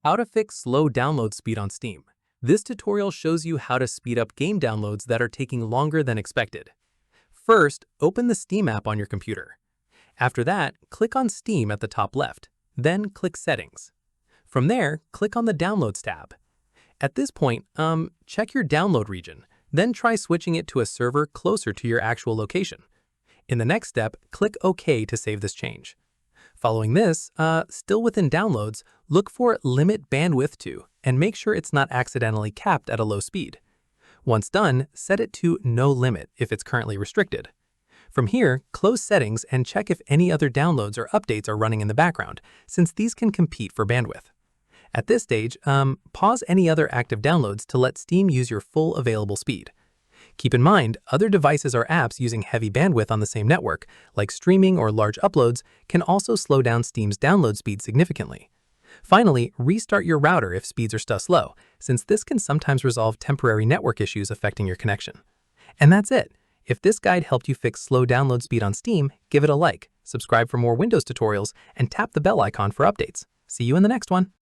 How to fix slow download speed on Steam. This tutorial shows you how to speed up game downloads that are taking longer than expected. First, open the Steam app on your computer. After that, click on Steam at the top left, then click Settings. From there, click on the Downloads tab. At this point, check your download region, then try switching it to a server closer to your actual location. In the next step, click OK to save this change. Following this, still within downloads, look for Limit Bandwidth to and make sure it's not accidentally capped at a low speed. Once done, set it to No Limit if it's currently restricted. From here, close Settings and check if any other downloads or updates are running in the background, since these can compete for bandwidth. At this stage, pause any other active downloads to let Steam use your full available speed. Keep in mind, other devices or apps using heavy bandwidth on the same network, like streaming or large uploads, can also slow down Steam's download speed significantly. Finally, restart your router if speeds are still slow, since this can sometimes resolve temporary network issues affecting your connection. And that's it. If this guide helped you fix slow download speed on Steam, give it a like, subscribe for more Windows tutorials, and tap the bell icon for updates. See you in the next one.